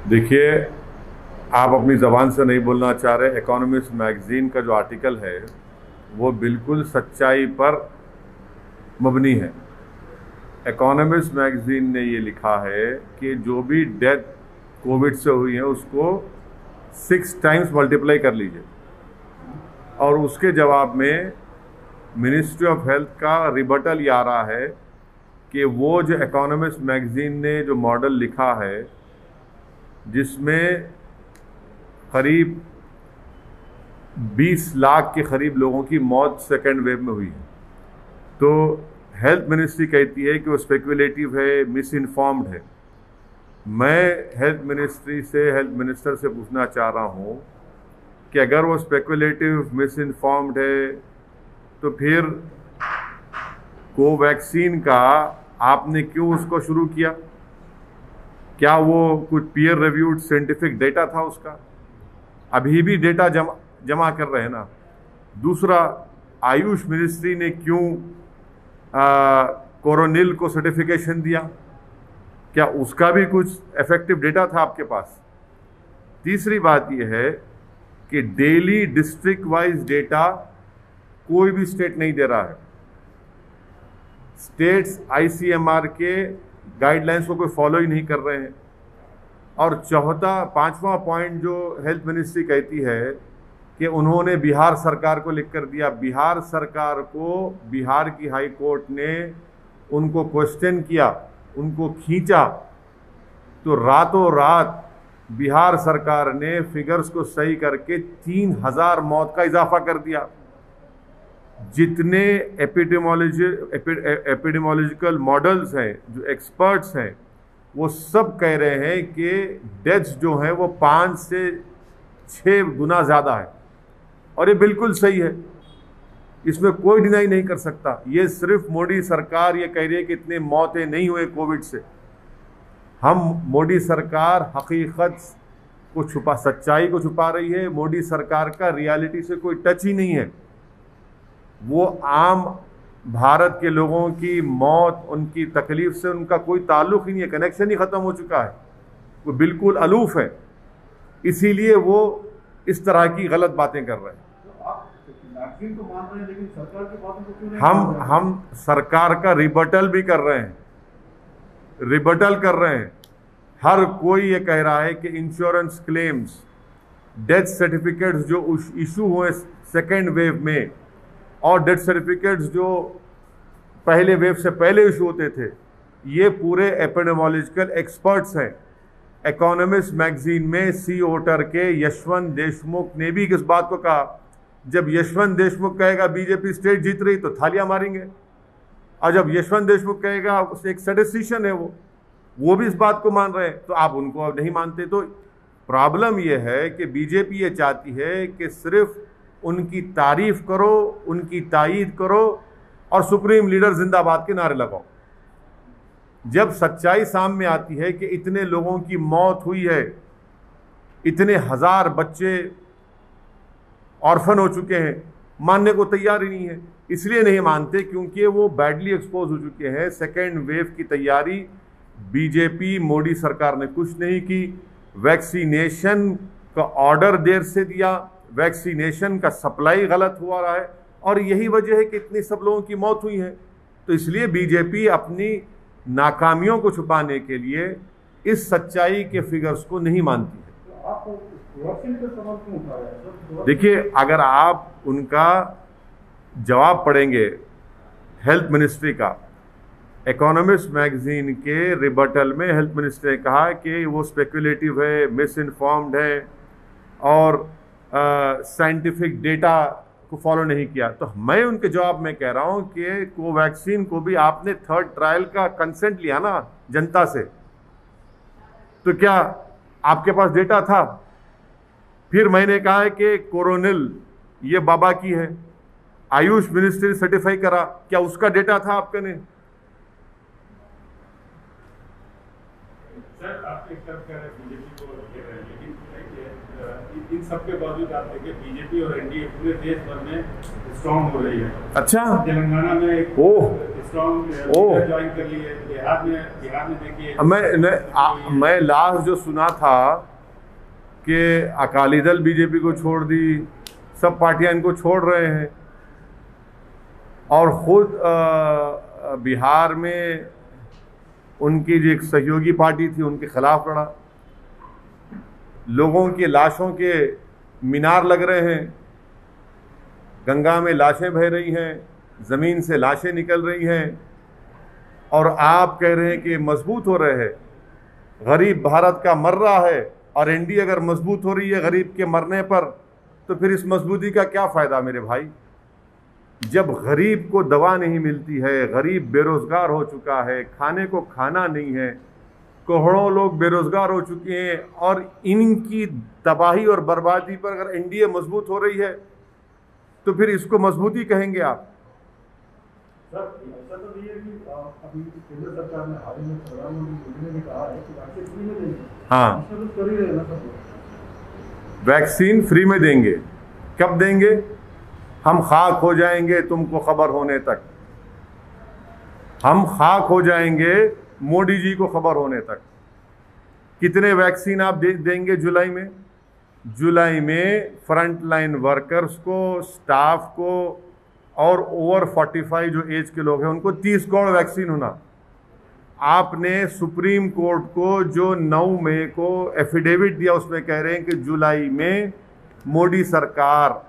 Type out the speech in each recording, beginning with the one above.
देखिए, आप अपनी ज़बान से नहीं बोलना चाह रहे। इकोनॉमिस्ट मैगज़ीन का जो आर्टिकल है वो बिल्कुल सच्चाई पर मबनी है। इकोनॉमिस्ट मैगज़ीन ने ये लिखा है कि जो भी डेथ कोविड से हुई है उसको 6 टाइम्स मल्टीप्लाई कर लीजिए, और उसके जवाब में मिनिस्ट्री ऑफ हेल्थ का रिबटल ये आ रहा है कि वो जो इकोनॉमिस्ट मैगज़ीन ने जो मॉडल लिखा है जिसमें करीब 20 लाख के करीब लोगों की मौत सेकेंड वेव में हुई है, तो हेल्थ मिनिस्ट्री कहती है कि वो स्पेकुलेटिव है, मिस इन्फॉर्म्ड है। मैं हेल्थ मिनिस्टर से पूछना चाह रहा हूँ कि अगर वो स्पेकुलेटिव, मिस इन्फॉर्म्ड है तो फिर कोवैक्सीन का आपने क्यों उसको शुरू किया? क्या वो कुछ पीयर रिव्यूड साइंटिफिक डेटा था उसका? अभी भी डेटा जमा कर रहे हैं ना। दूसरा, आयुष मिनिस्ट्री ने क्यों कोरोनिल को सर्टिफिकेशन दिया? क्या उसका भी कुछ इफेक्टिव डेटा था आपके पास? तीसरी बात यह है कि डेली डिस्ट्रिक्ट वाइज डेटा कोई भी स्टेट नहीं दे रहा है। स्टेट्स आईसीएमआर के गाइडलाइंस को कोई फॉलो ही नहीं कर रहे हैं। और पांचवा पॉइंट जो हेल्थ मिनिस्ट्री कहती है कि उन्होंने बिहार सरकार को लिख कर दिया। बिहार सरकार को बिहार की हाई कोर्ट ने उनको क्वेश्चन किया, उनको खींचा, तो रातों रात बिहार सरकार ने फिगर्स को सही करके 3000 मौत का इजाफा कर दिया। जितने एपिडेमोलॉजिकल मॉडल्स हैं, जो एक्सपर्ट्स हैं, वो सब कह रहे हैं कि डेथ्स जो हैं वो 5 से 6 गुना ज़्यादा है। और ये बिल्कुल सही है, इसमें कोई डिनाई नहीं कर सकता। ये सिर्फ मोदी सरकार ये कह रही है कि इतने मौतें नहीं हुए कोविड से। मोदी सरकार हकीकत को छुपा, सच्चाई को छुपा रही है। मोदी सरकार का रियलिटी से कोई टच ही नहीं है। वो आम भारत के लोगों की मौत, उनकी तकलीफ से उनका कोई ताल्लुक ही नहीं है, कनेक्शन ही ख़त्म हो चुका है। वो बिल्कुल अलूफ है, इसीलिए वो इस तरह की गलत बातें कर रहे हैं। तो मान रहे हैं, लेकिन सरकार की बातों को क्यों नहीं हम सरकार का रिबटल भी कर रहे हैं, हर कोई ये कह रहा है कि इंश्योरेंस क्लेम्स, डेथ सर्टिफिकेट्स जो इशू हुए सेकेंड वेव में, और डेथ सर्टिफिकेट्स जो पहले वेव से पहले इशू होते थे, ये पूरे एपिडेमोलॉजिकल एक्सपर्ट्स हैं। इकोनॉमिस्ट मैगजीन में सी ओटर के यशवंत देशमुख ने भी किस बात को कहा, जब यशवंत देशमुख कहेगा बीजेपी स्टेट जीत रही तो थालियां मारेंगे, और जब यशवंत देशमुख कहेगा एक स्टैटिस्टिशियन है वो भी इस बात को मान रहे हैं, तो आप उनको अब नहीं मानते। तो प्रॉब्लम यह है कि बीजेपी ये चाहती है कि सिर्फ उनकी तारीफ करो, उनकी तायीद करो और सुप्रीम लीडर जिंदाबाद के नारे लगाओ। जब सच्चाई सामने आती है कि इतने लोगों की मौत हुई है, इतने हजार बच्चे ऑर्फन हो चुके हैं, मानने को तैयार ही नहीं है। इसलिए नहीं मानते क्योंकि वो बैडली एक्सपोज हो चुके हैं। सेकेंड वेव की तैयारी बीजेपी मोदी सरकार ने कुछ नहीं की। वैक्सीनेशन का ऑर्डर देर से दिया, वैक्सीनेशन का सप्लाई गलत हुआ रहा है, और यही वजह है कि इतनी सब लोगों की मौत हुई है। तो इसलिए बीजेपी अपनी नाकामियों को छुपाने के लिए इस सच्चाई के फिगर्स को नहीं मानती है। देखिए, अगर आप उनका जवाब पढ़ेंगे हेल्थ मिनिस्ट्री का, इकोनॉमिस्ट मैगजीन के रिबटल में हेल्थ मिनिस्ट्री ने कहा कि वो स्पेकुलेटिव है, मिस इन्फॉर्म्ड है और साइंटिफिक डेटा को फॉलो नहीं किया। तो मैं उनके जवाब में कह रहा हूं कि कोवैक्सीन को भी आपने 3rd ट्रायल का कंसेंट लिया ना जनता से, तो क्या आपके पास डेटा था? फिर मैंने कहा है कि कोरोनिल ये बाबा की है, आयुष मिनिस्ट्री ने सर्टिफाई करा, क्या उसका डेटा था आपके ने? सर, आप एक तरफ कह रहे हैं बीजेपी को घेर रहे हैं, लेकिन इन सबके बावजूद आप देखिए बीजेपी और एनडीए पूरे देश भर में स्ट्रांग हो रही है। अच्छा, तेलंगाना में स्ट्रॉन्ग ओह। ज्वाइन कर ली है। बिहार में देखिए, मैं लास्ट जो सुना था कि अकाली दल बीजेपी को छोड़ दी, सब पार्टियां इनको छोड़ रहे हैं, और खुद बिहार में उनकी जो एक सहयोगी पार्टी थी उनके खिलाफ लड़ा। लोगों की लाशों के मीनार लग रहे हैं, गंगा में लाशें बह रही हैं, ज़मीन से लाशें निकल रही हैं, और आप कह रहे हैं कि मजबूत हो रहे हैं। गरीब भारत का मर रहा है, और एनडीए अगर मजबूत हो रही है गरीब के मरने पर, तो फिर इस मजबूती का क्या फ़ायदा मेरे भाई। जब गरीब को दवा नहीं मिलती है, गरीब बेरोज़गार हो चुका है, खाने को खाना नहीं है, करोड़ों लोग बेरोज़गार हो चुके हैं, और इनकी तबाही और बर्बादी पर अगर एनडीए मजबूत हो रही है तो फिर इसको मजबूती कहेंगे आप। सर ऐसा तो नहीं है कि अभी केंद्र सरकार ने हाल ही में प्रधानमंत्री मोदी ने भी कहा है कि वैक्सीन फ्री में देंगे। हाँ, इसमें कुछ कर ही रहे ना सर। वैक्सीन फ्री में देंगे। कब देंगे? हम खाक हो जाएंगे तुमको खबर होने तक। हम खाक हो जाएंगे मोदी जी को खबर होने तक। कितने वैक्सीन आप देंगे जुलाई में? जुलाई में फ्रंट लाइन वर्कर्स को, स्टाफ को, और ओवर 45 जो एज के लोग हैं उनको 30 करोड़ वैक्सीन होना। आपने सुप्रीम कोर्ट को जो 9 मई को एफिडेविट दिया उसमें कह रहे हैं कि जुलाई में मोदी सरकार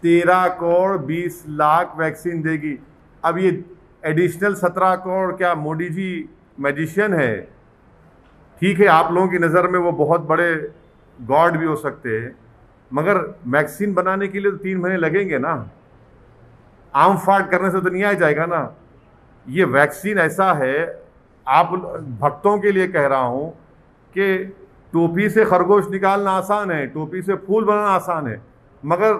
13 करोड़ 20 लाख वैक्सीन देगी। अब ये एडिशनल 17 करोड़ क्या मोदी जी मैजिशियन है? ठीक है, आप लोगों की नज़र में वो बहुत बड़े गॉड भी हो सकते हैं, मगर वैक्सीन बनाने के लिए तो 3 महीने लगेंगे ना। आम फाट करने से तो नहीं आ जाएगा ना। ये वैक्सीन ऐसा है, आप भक्तों के लिए कह रहा हूँ कि टोपी से खरगोश निकालना आसान है, टोपी से फूल बनाना आसान है, मगर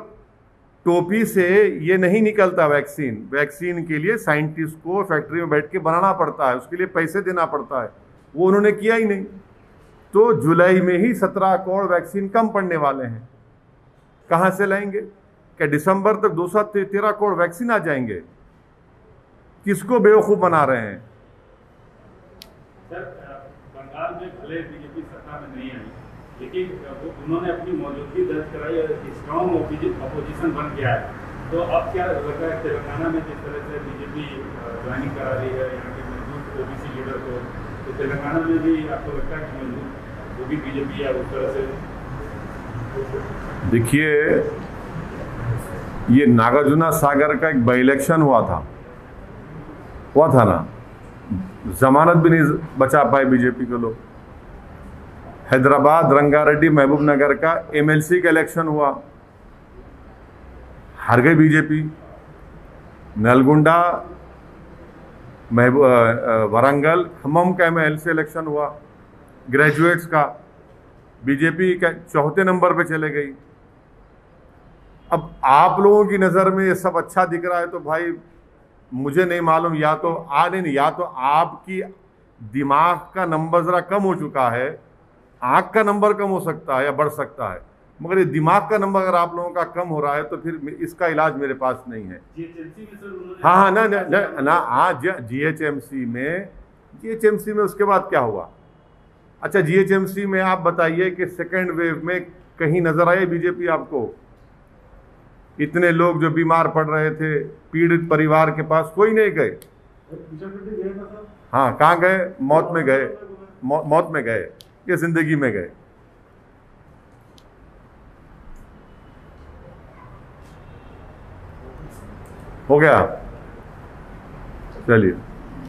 टोपी से ये नहीं निकलता वैक्सीन। वैक्सीन के लिए साइंटिस्ट को फैक्ट्री में बैठ के बनाना पड़ता है, उसके लिए पैसे देना पड़ता है, वो उन्होंने किया ही नहीं। तो जुलाई में ही 17 करोड़ वैक्सीन कम पड़ने वाले हैं। कहाँ से लाएंगे? क्या दिसंबर तक 213 करोड़ वैक्सीन आ जाएंगे? किसको बेवकूफ़ बना रहे हैं? सर बंगाल में भले बीजेपी सत्ता में नहीं आई, लेकिन उन्होंने अपनी मौजूदगी दर्ज कराई और स्ट्रॉन्ग अपोजिशन बन गया है। तो अब क्या लगता है तेलंगाना में जिस तरह से बीजेपी ज्वाइनिंग करा रही है यहाँ के मजबूत ओबीसी लीडर को, तो तेलंगाना में भी आपको लगता है कि मजबूत वो भी बीजेपी है उस तरह से? देखिए, ये नागार्जुना सागर का एक बाई इलेक्शन हुआ था ना, जमानत भी नहीं बचा पाए बीजेपी के लोग। हैदराबाद रंगारेड्डी महबूब नगर का एमएलसी का इलेक्शन हुआ, हार गई बीजेपी। नलगुंडा वरंगल खम्मम का एमएलसी इलेक्शन हुआ, ग्रेजुएट्स का, बीजेपी का 4थे नंबर पे चले गई। अब आप लोगों की नज़र में ये सब अच्छा दिख रहा है तो भाई मुझे नहीं मालूम, या तो आपकी दिमाग का नंबर ज़रा कम हो चुका है, आँख का नंबर कम हो सकता है या बढ़ सकता है, मगर ये दिमाग का नंबर अगर आप लोगों का कम हो रहा है तो फिर इसका इलाज मेरे पास नहीं है। हाँ ना हाँ, जीएचएमसी में उसके बाद क्या हुआ? अच्छा, जीएचएमसी में आप बताइए कि सेकेंड वेव में कहीं नजर आए बीजेपी आपको? इतने लोग जो बीमार पड़ रहे थे, पीड़ित परिवार के पास कोई नहीं गए। हाँ, कहाँ गए? मौत में गए, मौत में गए या जिंदगी में गए? हो गया, चलिए।